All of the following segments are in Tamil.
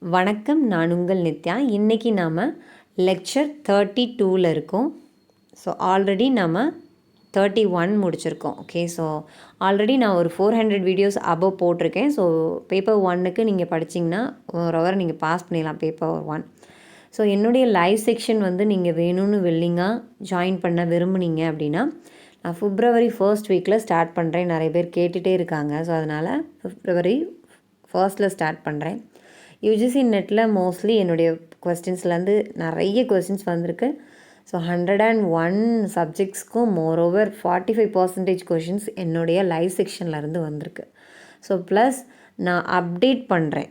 வணக்கம், நான் உங்கள் நித்யா. இன்றைக்கி நாம் லெக்சர் 32ல் இருக்கோம். ஸோ ஆல்ரெடி நம்ம 31 முடிச்சிருக்கோம். ஓகே, ஸோ ஆல்ரெடி நான் ஒரு 400 வீடியோஸ் அபவ் போட்டிருக்கேன். ஸோ பேப்பர் 1க்கு நீங்கள் படிச்சிங்கன்னா ஓரளவு நீங்கள் பாஸ் பண்ணிடலாம் பேப்பர் 1. ஸோ என்னுடைய லைவ் செக்ஷன் வந்து நீங்கள் வேணும்னு வில்லிங்காக ஜாயின் பண்ண விரும்புனீங்க அப்படின்னா நான் February 1st வீக்கில் ஸ்டார்ட் பண்ணுறேன். நிறைய பேர் கேட்டுகிட்டே இருக்காங்க. ஸோ அதனால் February 1st ஸ்டார்ட் பண்ணுறேன். யூஜிசி நெட்டில் மோஸ்ட்லி என்னுடைய கொஸ்டின்ஸ்லேருந்து நிறைய கொஸ்டின்ஸ் வந்திருக்கு. ஸோ 101 சப்ஜெக்ட்ஸ்க்கும் மோரோவர் 45% கொஷின்ஸ் என்னுடைய லைவ் செக்ஷன்லேருந்து வந்திருக்கு. ஸோ ப்ளஸ் நான் அப்டேட் பண்ணுறேன்.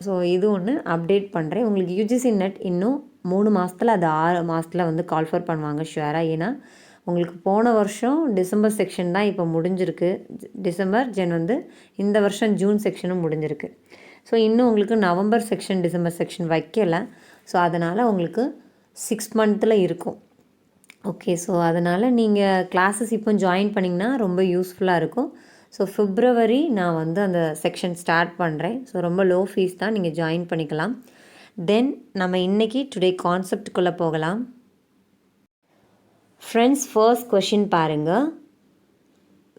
ஸோ இது ஒன்று அப்டேட் பண்ணுறேன். உங்களுக்கு யூஜிசி நெட் இன்னும் 3 மாதத்தில் அது 6 மாதத்தில் வந்து கால்ஃபர் பண்ணுவாங்க ஷுவராக. ஏன்னா உங்களுக்கு போன வருஷம் டிசம்பர் செக்ஷன் தான் இப்போ முடிஞ்சிருக்கு. ஜென் வந்து இந்த வருஷம் ஜூன் செக்ஷனும் முடிஞ்சிருக்கு. ஸோ இன்னும் உங்களுக்கு நவம்பர் செக்ஷன் டிசம்பர் செக்ஷன் வைக்கலை. ஸோ அதனால் உங்களுக்கு 6 மந்த்தில் இருக்கும். ஓகே, ஸோ அதனால் நீங்கள் கிளாஸஸ் இப்போ ஜாயின் பண்ணிங்கன்னா ரொம்ப யூஸ்ஃபுல்லாக இருக்கும். ஸோ February நான் வந்து அந்த செக்ஷன் ஸ்டார்ட் பண்ணுறேன். ஸோ ரொம்ப லோ ஃபீஸ் தான், நீங்கள் ஜாயின் பண்ணிக்கலாம். தென் நம்ம இன்றைக்கி டுடே கான்செப்டுக்குள்ளே போகலாம். ஃப்ரெண்ட்ஸ், ஃபர்ஸ்ட் கொஷின் பாருங்கள்.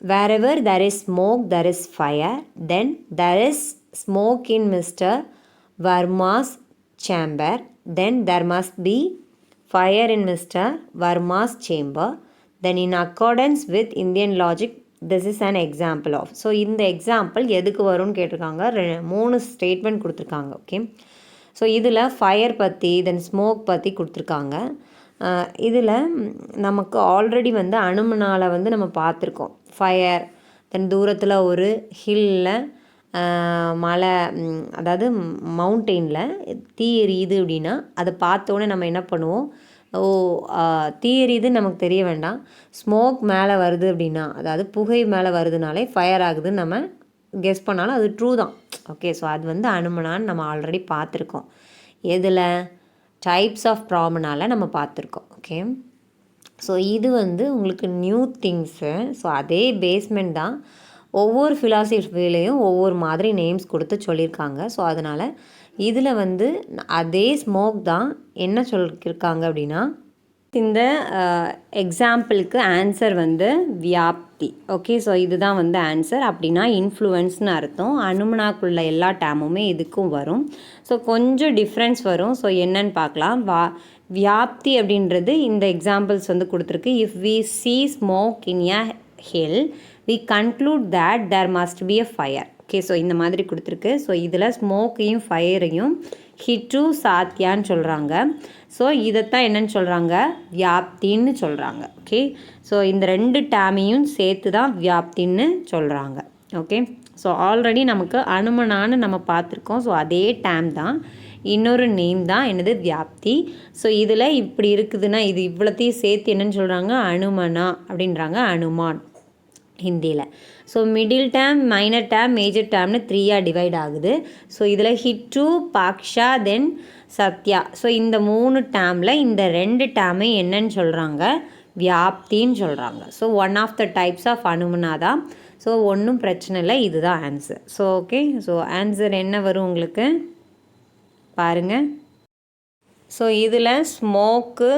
Wherever there is smoke, there is fire. Then there is smoke in Mr. Verma's chamber. Then there must be fire in Mr. Verma's chamber. Then in accordance with Indian logic, this is an example of. So இந்த எக்ஸாம்பிள் எதுக்கு வரும்னு கேட்டிருக்காங்க. 3 ஸ்டேட்மெண்ட் கொடுத்துருக்காங்க. ஓகே, ஸோ இதில் ஃபயர் பற்றி தென் ஸ்மோக் பற்றி கொடுத்துருக்காங்க. இதில் நமக்கு ஆல்ரெடி வந்து அனுமனால் வந்து நம்ம பார்த்துருக்கோம். ஃபயர் தென் தூரத்தில் ஒரு ஹில்லில் மலை, அதாவது மவுண்டெயினில் தீ எரியுது அப்படின்னா அதை பார்த்தோன்னே நம்ம என்ன பண்ணுவோம், தீ எரியுதுன்னு நமக்கு தெரிய வேண்டாம். ஸ்மோக் மேலே வருது அப்படின்னா, அதாவது புகை மேலே வருதுனாலே ஃபயர் ஆகுதுன்னு நம்ம கெஸ் பண்ணாலும் அது ட்ரூ தான். ஓகே, ஸோ அது வந்து அனுமனான்னு நம்ம ஆல்ரெடி பார்த்துருக்கோம். எதில் டைப்ஸ் ஆஃப் ப்ராமனால் நம்ம பார்த்துருக்கோம். ஓகே, ஸோ இது வந்து உங்களுக்கு நியூ திங்ஸு. ஸோ அதே பேஸ்மெண்ட் தான். ஒவ்வொரு ஃபிலாசபிலையும் ஒவ்வொரு மாதிரி நேம்ஸ் கொடுத்து சொல்லியிருக்காங்க. ஸோ அதனால் இதில் வந்து அதே ஸ்மோக் தான் என்ன சொல்லியிருக்காங்க அப்படின்னா, இந்த எக்ஸாம்பிளுக்கு ஆன்சர் வந்து வியாப்தி. ஓகே, ஸோ இதுதான் வந்து ஆன்சர். அப்படின்னா இன்ஃப்ளூயன்ஸ்னு அர்த்தம். அனுமனாக்குள்ள எல்லா டேமுமே இதுக்கும் வரும். ஸோ கொஞ்சம் டிஃப்ரென்ஸ் வரும். ஸோ என்னன்னு பார்க்கலாம். வியாப்தி அப்படின்றது இந்த எக்ஸாம்பிள்ஸ் வந்து கொடுத்துருக்கு. If we see smoke in a hill, we conclude that there must be a fire. Okay, so இந்த மாதிரி கொடுத்துருக்கு. ஸோ இதில் ஸ்மோக்கையும் ஃபயரையும் ஹிட்டு சாத்தியான்னு சொல்கிறாங்க. ஸோ இதைத்தான் என்னன்னு சொல்கிறாங்க, வியாப்தின்னு சொல்கிறாங்க. ஓகே, ஸோ இந்த 2 டேமையும் சேர்த்து தான் வியாப்தின்னு சொல்கிறாங்க. ஓகே, ஸோ ஆல்ரெடி நமக்கு அனுமனான்னு நம்ம பார்த்துருக்கோம். ஸோ அதே டேம் தான், இன்னொரு நேம் தான் என்னது, வியாப்தி. ஸோ இதில் இப்படி இருக்குதுன்னா இது இவ்வளோத்தையும் சேர்த்து என்னன்னு சொல்கிறாங்க, அனுமனா அப்படின்றாங்க, அனுமான் ஹிந்தியில். So middle term, minor term, major டேம்னு 3ஆக டிவைட் ஆகுது. ஸோ இதில் ஹிட்டு, பாக்ஷா, தென் சத்யா. ஸோ இந்த 3 டேமில் இந்த 2 டேமை என்னன்னு சொல்கிறாங்க, வியாப்தின்னு சொல்கிறாங்க. So one of the types of அனுமனா தான். ஸோ ஒன்றும் பிரச்சனை இல்லை, இதுதான் answer. So okay, so answer என்ன வரும் உங்களுக்கு பாருங்கள். ஸோ இதில் smoke,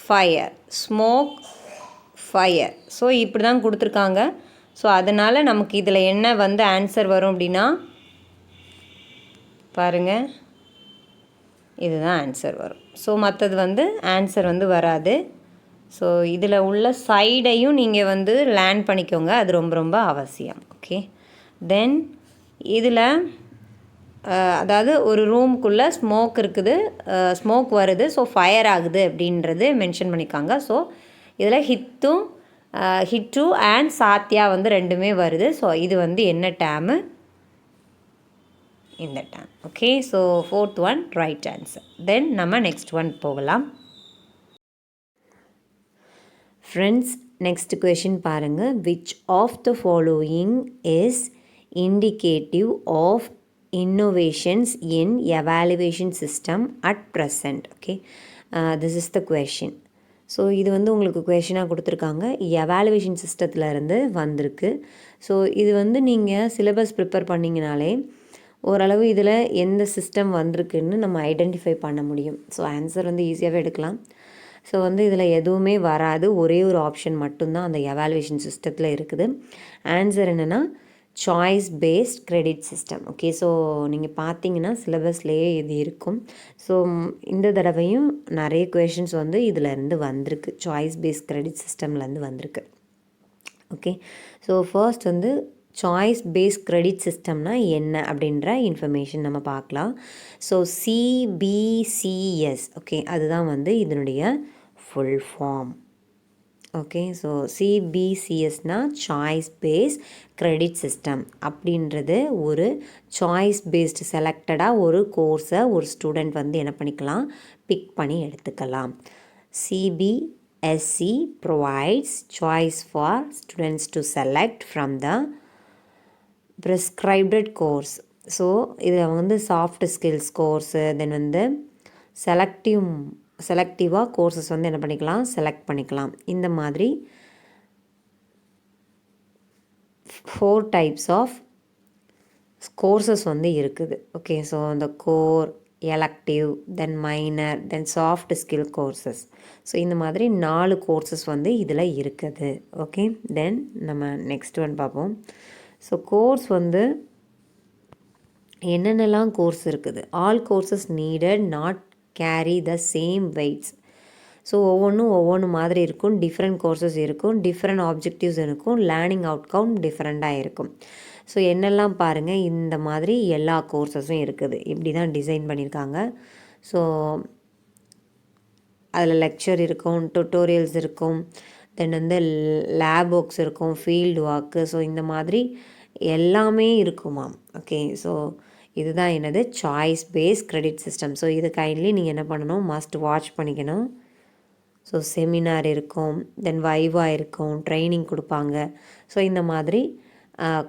fire, smoke, fire. So இப்படி தான் கொடுத்துருக்காங்க. ஸோ அதனால் நமக்கு இதில் என்ன வந்து ஆன்சர் வரும் அப்படின்னா பாருங்கள், இதுதான் ஆன்சர் வரும். ஸோ மற்றது வந்து ஆன்சர் வந்து வராது. ஸோ இதில் உள்ள சைடையும் நீங்கள் வந்து லேர்ன் பண்ணிக்கோங்க, அது ரொம்ப ரொம்ப அவசியம். ஓகே, தென் இதில் அதாவது ஒரு ரூமுக்குள்ளே ஸ்மோக் இருக்குது, ஸ்மோக் வருது, ஸோ ஃபயர் ஆகுது அப்படின்றது மென்ஷன் பண்ணியிருக்காங்க. ஸோ இதில் ஹிட்டு அண்ட் சாத்தியா வந்து 2மே வருது. ஸோ இது வந்து என்ன டேமு, இந்த term. Okay, so 4th one right answer. Then நம்ம நெக்ஸ்ட் ஒன் போகலாம். ஃப்ரெண்ட்ஸ், நெக்ஸ்ட் கொஷின் பாருங்கள். Which of the following is indicative of innovations in evaluation system at present? Okay, this is the question. So இது வந்து உங்களுக்கு கொஷினாக கொடுத்துருக்காங்க. எவாலுவேஷன் சிஸ்டத்தில் இருந்து வந்திருக்கு. ஸோ இது வந்து நீங்கள் சிலபஸ் ப்ரிப்பேர் பண்ணிங்கனாலே ஓரளவு இதில் எந்த சிஸ்டம் வந்திருக்குன்னு நம்ம ஐடென்டிஃபை பண்ண முடியும். ஸோ ஆன்சர் வந்து ஈஸியாகவே எடுக்கலாம். ஸோ வந்து இதில் எதுவுமே வராது, ஒரே ஒரு ஆப்ஷன் மட்டும்தான் அந்த எவாலுவேஷன் சிஸ்டத்தில் இருக்குது. ஆன்சர் என்னென்னா choice based credit system. Okay, so நீங்கள் பார்த்தீங்கன்னா சிலபஸ்லேயே இது இருக்கும். ஸோ இந்த தடவையும் நிறைய கொஷின்ஸ் வந்து இதிலேருந்து வந்திருக்கு, சாய்ஸ் பேஸ்ட் கிரெடிட் சிஸ்டம்லேருந்து வந்திருக்கு. ஓகே, ஸோ ஃபர்ஸ்ட் வந்து சாய்ஸ் பேஸ்ட் கிரெடிட் சிஸ்டம்னா என்ன அப்படின்ற இன்ஃபர்மேஷன் நம்ம பார்க்கலாம். ஸோ CBCS, ஓகே, அதுதான் வந்து இதனுடைய ஃபுல் ஃபார்ம். ஓகே, ஸோ CBCSனால் சாய்ஸ் பேஸ்ட் கிரெடிட் சிஸ்டம். அப்படின்றது ஒரு சாய்ஸ் பேஸ்டு செலக்டடாக ஒரு கோர்ஸை ஒரு ஸ்டூடெண்ட் வந்து என்ன பண்ணிக்கலாம், பிக் பண்ணி எடுத்துக்கலாம். CBSE provides choice for students to select from the prescribed course. So இதில் வந்து சாஃப்ட் ஸ்கில்ஸ் கோர்ஸு, தென் வந்து செலக்டிவாக கோர்சஸ் வந்து என்ன பண்ணிக்கலாம், செலக்ட் பண்ணிக்கலாம். இந்த மாதிரி 4 டைப்ஸ் ஆஃப் கோர்சஸ் வந்து இருக்குது. ஓகே, ஸோ இந்த கோர், எலக்டிவ், தென் மைனர், தென் சாஃப்ட் ஸ்கில் கோர்சஸ். ஸோ இந்த மாதிரி 4 கோர்சஸ் வந்து இதில் இருக்குது. ஓகே, தென் நம்ம நெக்ஸ்ட் ஒன் பார்ப்போம். ஸோ கோர்ஸ் வந்து என்னென்னலாம் கோர்ஸ் இருக்குது. All courses needed not carry the same weights. So ஒவ்வொன்று மாதிரி இருக்கும், டிஃப்ரெண்ட் கோர்சஸ் இருக்கும், டிஃப்ரெண்ட் ஆப்ஜெக்டிவ்ஸ் இருக்கும், லேர்னிங் அவுட்கம் டிஃப்ரெண்ட்டாக இருக்கும். ஸோ என்னெல்லாம் பாருங்கள், இந்த மாதிரி எல்லா கோர்சஸும் இருக்குது. இப்படி தான் டிசைன் பண்ணியிருக்காங்க. ஸோ அதில் லெக்சர் இருக்கும், டுட்டோரியல்ஸ் இருக்கும், தென் வந்து லேப் ஒர்க்ஸ் இருக்கும், ஃபீல்டு ஒர்க்கு. ஸோ இந்த மாதிரி எல்லாமே இருக்குமாம். ஓகே, ஸோ இதுதான் என்னது choice based credit system. So இது கைண்ட்லி நீங்கள் என்ன பண்ணணும், மஸ்ட் வாட்ச் பண்ணிக்கணும். ஸோ செமினார் இருக்கும், தென் வைவா இருக்கும், ட்ரைனிங் கொடுப்பாங்க. ஸோ இந்த மாதிரி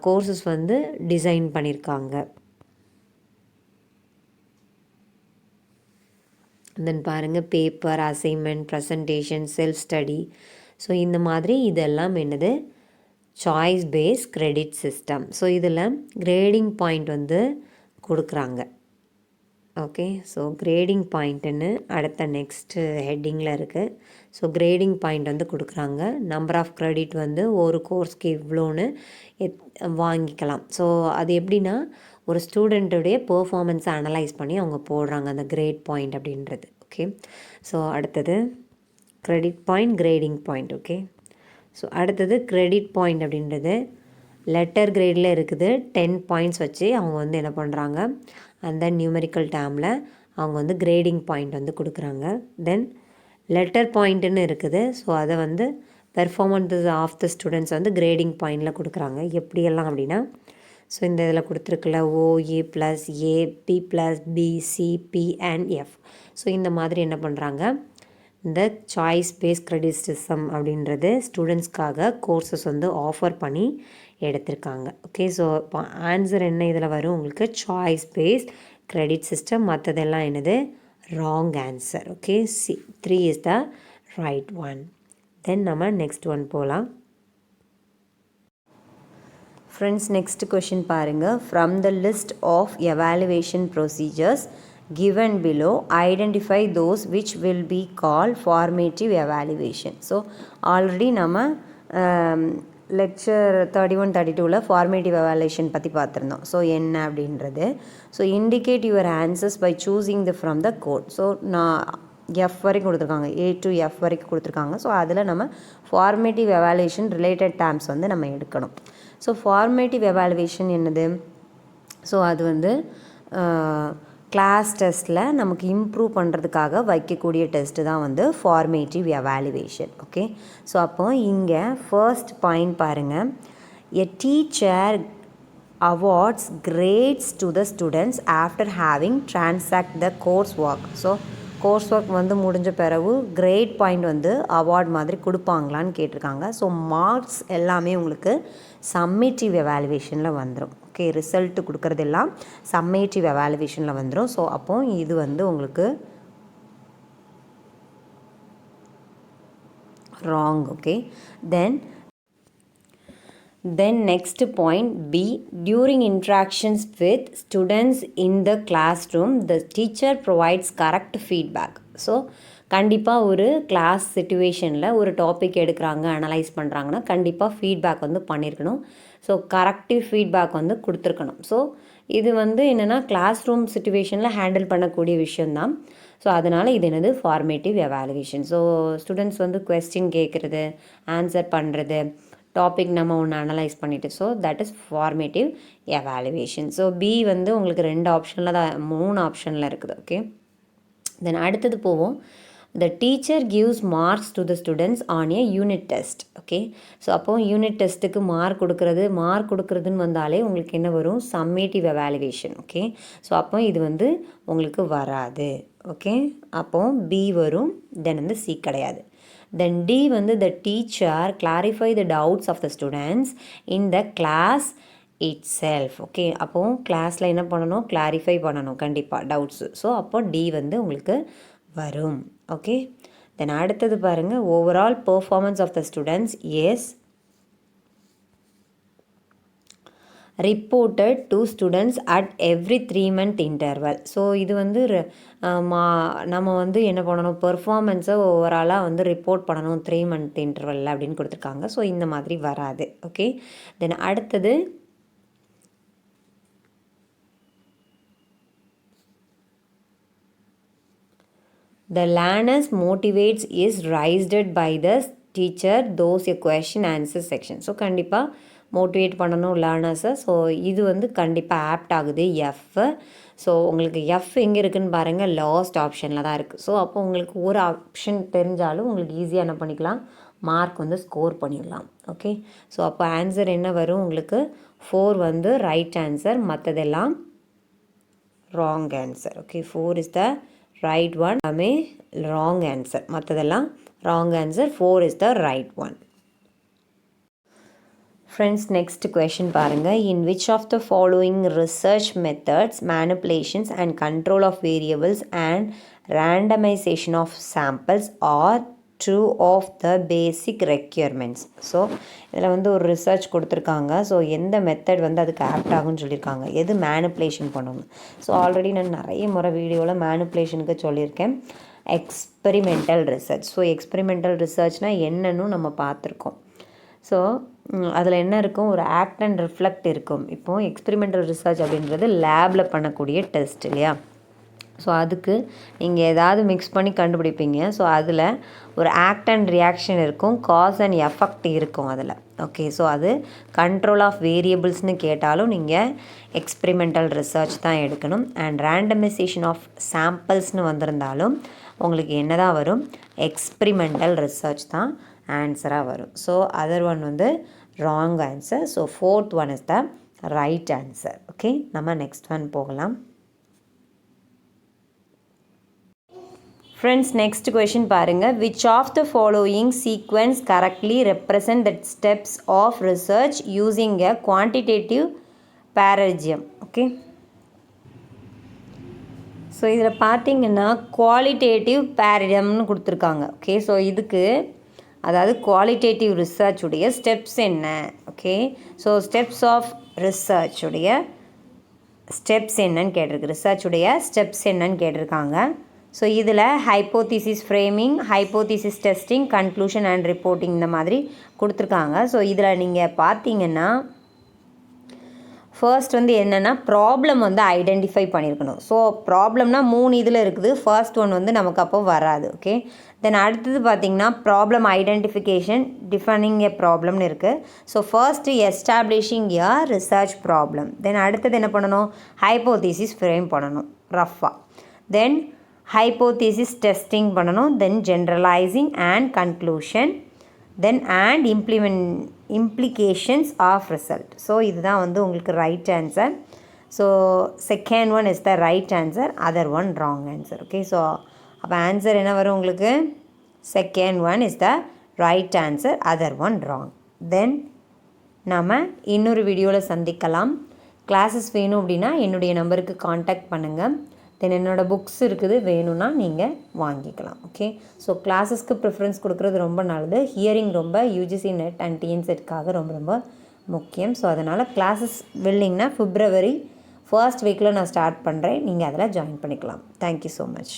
கோர்சஸ் வந்து டிசைன் பண்ணியிருக்காங்க. தென் பாருங்கள், paper, assignment, presentation, self study. So இந்த மாதிரி இதெல்லாம் என்னது choice based credit system. So இதில் கிரேடிங் பாயிண்ட் வந்து கொடுக்குறாங்க. ஓகே, ஸோ கிரேடிங் பாயிண்ட்டுன்னு அடுத்த நெக்ஸ்ட்டு ஹெட்டிங்கில் இருக்குது. ஸோ கிரேடிங் பாயிண்ட் வந்து கொடுக்குறாங்க. நம்பர் ஆஃப் கிரெடிட் வந்து ஒரு கோர்ஸ்க்கு இவ்வளோன்னு வாங்கிக்கலாம். ஸோ அது எப்படின்னா ஒரு ஸ்டூடெண்ட்டுடைய பெர்ஃபார்மன்ஸை அனலைஸ் பண்ணி அவங்க போடுறாங்க அந்த கிரேட் பாயிண்ட் அப்படின்றது. ஓகே, ஸோ அடுத்தது credit point, grading point. Okay, so அடுத்தது கிரெடிட் பாயிண்ட் அப்படின்றது லெட்டர் கிரேடில் இருக்குது. 10 பாயிண்ட்ஸ் வச்சு அவங்க வந்து என்ன பண்ணுறாங்க, அந்த நியூமெரிக்கல் டேர்மில் அவங்க வந்து கிரேடிங் பாயிண்ட் வந்து கொடுக்குறாங்க. தென் லெட்டர் பாயிண்ட்டுன்னு இருக்குது. ஸோ அதை வந்து பெர்ஃபார்மன்ஸ் ஆஃப் த ஸ்டூடெண்ட்ஸ் வந்து கிரேடிங் பாயிண்டில் கொடுக்குறாங்க. எப்படியெல்லாம் அப்படின்னா, ஸோ இந்த இதில் கொடுத்துருக்குல OA + A, B + B, C, P and F. So இந்த மாதிரி என்ன பண்ணுறாங்க, இந்த சாய்ஸ் பேஸ்ட் கிரெடிட் சிஸ்டம் அப்படின்றது ஸ்டூடெண்ட்ஸ்க்காக கோர்சஸ் வந்து ஆஃபர் பண்ணி எடுத்திருக்காங்க. ஓகே, ஸோ இப்போ ஆன்சர் என்ன இதில் வரும் உங்களுக்கு, சாய்ஸ் பேஸ்ட் கிரெடிட் சிஸ்டம். மற்றதெல்லாம் என்னது, wrong answer. Okay, C3 is the right one. Then நம்ம நெக்ஸ்ட் ஒன் போகலாம். ஃப்ரெண்ட்ஸ், நெக்ஸ்ட் கொஷின் பாருங்கள். From the list of evaluation procedures given below, identify those which will be called formative evaluation. So already நம்ம லெக்சர் 31, 32ல் ஃபார்மேட்டிவ் எவாலுவேஷன் பற்றி பார்த்துருந்தோம். ஸோ என்ன அப்படின்றது, so indicate your answers by choosing from the code. So நான் F வரைக்கும் கொடுத்துருக்காங்க, A to F வரைக்கும் கொடுத்துருக்காங்க. ஸோ அதில் நம்ம ஃபார்மேட்டிவ் எவாலுவேஷன் ரிலேட்டட் டேர்ம்ஸ் வந்து நம்ம எடுக்கணும். ஸோ ஃபார்மேட்டிவ் எவாலுவேஷன் என்னது, ஸோ அது வந்து கிளாஸ் டெஸ்ட்டில் நமக்கு இம்ப்ரூவ் பண்ணுறதுக்காக வைக்கக்கூடிய டெஸ்ட்டு தான் வந்து ஃபார்மேட்டிவ் எவாலுவேஷன். ஓகே, ஸோ அப்போ இங்கே ஃபர்ஸ்ட் பாயிண்ட் பாருங்கள், a teacher awards grades to the students after having transact the course work. So course work வந்து முடிஞ்ச பிறகு கிரேட் பாயிண்ட் வந்து அவார்ட் மாதிரி கொடுப்பாங்களான்னு கேட்டிருக்காங்க. ஸோ மார்க்ஸ் எல்லாமே உங்களுக்கு சம்மேட்டிவ் எவாலுவேஷனில் வந்துடும். ஓகே, ரிசல்ட்டு கொடுக்குறதெல்லாம் சம்மேட்டிவ் எவாலுவேஷனில் வந்துடும். ஸோ அப்போ இது வந்து உங்களுக்கு wrong. Okay, then Then next point B, during interactions with students in the classroom, the teacher provides correct feedback. So கண்டிப்பாக ஒரு கிளாஸ் சிச்சுவேஷனில் ஒரு டாபிக் எடுக்கிறாங்க, அனலைஸ் பண்ணுறாங்கன்னா கண்டிப்பாக ஃபீட்பேக் வந்து பண்ணியிருக்கணும். ஸோ கரெக்டிவ் ஃபீட்பேக் வந்து கொடுத்துருக்கணும். ஸோ இது வந்து என்னென்னா கிளாஸ் ரூம் சிச்சுவேஷனில் ஹேண்டில் பண்ணக்கூடிய விஷயந்தான். ஸோ அதனால் இது என்னது ஃபார்மேட்டிவ் எவாலுவேஷன். ஸோ ஸ்டூடெண்ட்ஸ் வந்து கொஸ்டின் கேட்குறது, ஆன்சர் பண்ணுறது, டாபிக் நம்ம ஒன்று அனலைஸ் பண்ணிவிட்டு, so that is formative evaluation. So B வந்து உங்களுக்கு 2 ஆப்ஷனில் தான், 3 ஆப்ஷனில் இருக்குது. ஓகே, தென் அடுத்தது போவோம். The teacher gives marks to the students on a unit test. Okay, so அப்போது யூனிட் டெஸ்ட்டுக்கு மார்க் கொடுக்குறதுன்னு வந்தாலே உங்களுக்கு என்ன வரும்? Summative evaluation. ஓகே, ஸோ அப்போ இது வந்து உங்களுக்கு வராது. ஓகே, அப்போ பி வரும், தென் வந்து சி கிடையாது. Then D வந்து the teacher clarify the doubts of the students in the class itself. Okay, அப்போ கிளாஸில் என்ன பண்ணணும்? கிளாரிஃபை பண்ணணும் கண்டிப்பாக டவுட்ஸு. ஸோ அப்போ D வந்து உங்களுக்கு வரும். ஓகே, தென் அடுத்தது பாருங்கள். Overall performance of the students is reported to students at every 3 month interval. So இது வந்து நம்ம வந்து என்ன பண்ணணும்? பெர்ஃபார்மன்ஸை ஓவராலாக வந்து ரிப்போர்ட் பண்ணணும் 3 month இன்டர்வலில் அப்படின்னு கொடுத்துருக்காங்க. ஸோ இந்த மாதிரி வராது. ஓகே, தென் அடுத்தது the learners motivates is raised by the teacher those a question answer section. So கண்டிப்பாக மோட்டிவேட் பண்ணணும் லேர்னர்ஸை. ஸோ இது வந்து கண்டிப்பாக ஆப்ட் ஆகுது எஃப். ஸோ உங்களுக்கு எஃப் எங்கே இருக்குதுன்னு பாருங்கள், லாஸ்ட் ஆப்ஷனில் தான் இருக்குது. ஸோ அப்போ உங்களுக்கு ஒரு ஆப்ஷன் தெரிஞ்சாலும் உங்களுக்கு ஈஸியாக என்ன பண்ணிக்கலாம்? மார்க் வந்து ஸ்கோர் பண்ணிடலாம். ஓகே, ஸோ அப்போ ஆன்சர் என்ன வரும் உங்களுக்கு? 4 வந்து ரைட் ஆன்சர், மற்றதெல்லாம் wrong answer. Okay, 4 is the right one, எல்லாமே ராங் ஆன்சர், மற்றதெல்லாம் wrong answer. 4 is the right one. Friends, next question பாருங்க. In which of the following research methods, manipulations and control of variables and randomization of samples are true of the basic requirements? So இதில் வந்து ஒரு ரிசர்ச் கொடுத்துருக்காங்க. ஸோ எந்த மெத்தட் வந்து அதுக்கு ஆப்ட் ஆகும்னு சொல்லியிருக்காங்க, எது மேனிப்புலேஷன் பண்ணணும். ஸோ ஆல்ரெடி நான் நிறைய முறை வீடியோவில் மேனிப்புலேஷனுக்கு சொல்லியிருக்கேன். Experimental research. ஸோ எக்ஸ்பெரிமெண்டல் ரிசர்ச்னால் என்னன்னு நம்ம பார்த்துருக்கோம். ஸோ அதில் என்ன இருக்கும்? ஒரு ஆக்ட் அண்ட் ரிஃப்ளெக்ட் இருக்கும். இப்போது எக்ஸ்பெரிமெண்டல் ரிசர்ச் அப்படின்றது லேபில் பண்ணக்கூடிய டெஸ்ட் இல்லையா? ஸோ அதுக்கு நீங்கள் ஏதாவது மிக்ஸ் பண்ணி கண்டுபிடிப்பீங்க. ஸோ அதில் ஒரு ஆக்ட் அண்ட் ரியாக்ஷன் இருக்கும், காஸ் அண்ட் எஃபெக்ட் இருக்கும் அதில். ஓகே, ஸோ அது கண்ட்ரோல் ஆஃப் வேரியபிள்ஸ்னு கேட்டாலும் நீங்கள் எக்ஸ்பெரிமெண்டல் ரிசர்ச் தான் எடுக்கணும். அண்ட் ரேண்டமைசேஷன் ஆஃப் சாம்பிள்ஸ்னு வந்திருந்தாலும் உங்களுக்கு என்ன தான் வரும்? எக்ஸ்பெரிமெண்டல் ரிசர்ச் தான் ஆன்சராக வரும். ஸோ அதர் ஒன் வந்து wrong answer. So 4th one is the right answer. Okay, நம்ம நெக்ஸ்ட் ஒன் போகலாம். ஃப்ரெண்ட்ஸ், நெக்ஸ்ட் கொஷின் பாருங்கள். Which of the following sequence correctly represent the steps of research using a quantitative paradigm? Okay, so இதில் பார்த்தீங்கன்னா குவாலிட்டேட்டிவ் பேரடியம்னு கொடுத்துருக்காங்க. ஓகே, ஸோ இதுக்கு அதாவது குவாலிட்டேட்டிவ் ரிசர்ச்சுடைய ஸ்டெப்ஸ் என்ன? ஓகே, ஸோ ஸ்டெப்ஸ் ஆஃப் ரிசர்ச்சுடைய ஸ்டெப்ஸ் என்னன்னு கேட்டிருக்கு. ரிசர்ச்சுடைய ஸ்டெப்ஸ் என்னன்னு கேட்டிருக்காங்க. ஸோ இதில் hypothesis framing, hypothesis testing, conclusion and reporting இந்த மாதிரி கொடுத்துருக்காங்க. ஸோ இதில் நீங்கள் பார்த்தீங்கன்னா ஃபர்ஸ்ட் வந்து என்னென்னா ப்ராப்ளம் வந்து ஐடென்டிஃபை பண்ணியிருக்கணும். ஸோ ப்ராப்ளம்னா 3 இதில் இருக்குது. ஃபர்ஸ்ட் ஒன் வந்து நமக்கு அப்போ வராது. ஓகே, தென் அடுத்தது பார்த்திங்கன்னா ப்ராப்ளம் ஐடென்டிஃபிகேஷன், டிஃபைனிங் எ ப்ராப்ளம்னு இருக்குது. ஸோ ஃபர்ஸ்ட்டு எஸ்டாப்ளிஷிங் எ ரிசர்ச் ப்ராப்ளம். தென் அடுத்தது என்ன பண்ணணும்? ஹைப்போதீசிஸ் ஃப்ரேம் பண்ணணும் ரஃபாக. தென் ஹைப்போதீசிஸ் டெஸ்டிங் பண்ணணும். Then generalising and conclusion. Then and implications of result. So இதுதான் வந்து உங்களுக்கு right answer. So second one is the right answer, other one wrong answer. Okay, so அப்போ ஆன்சர் என்ன வரும் உங்களுக்கு? Second one is the right answer, other one wrong. Then நம்ம இன்னொரு வீடியோவில் சந்திக்கலாம். கிளாஸஸ் வேணும் அப்படின்னா என்னுடைய நம்பருக்கு காண்டாக்ட் பண்ணுங்கள். தென் என்னோடய புக்ஸ் இருக்குது, வேணும்னா நீங்கள் வாங்கிக்கலாம். ஓகே, ஸோ கிளாஸஸ்க்கு ப்ரிஃபரன்ஸ் கொடுக்குறது ரொம்ப நல்லது. ஹியரிங் ரொம்ப UGC நெட் அண்ட் TN செட்காக ரொம்ப ரொம்ப முக்கியம். ஸோ அதனால் கிளாஸஸ் வில்லிங்னா February 1st வீக்கில் நான் ஸ்டார்ட் பண்ணுறேன். நீங்கள் அதில் ஜாயின் பண்ணிக்கலாம். Thank you so much.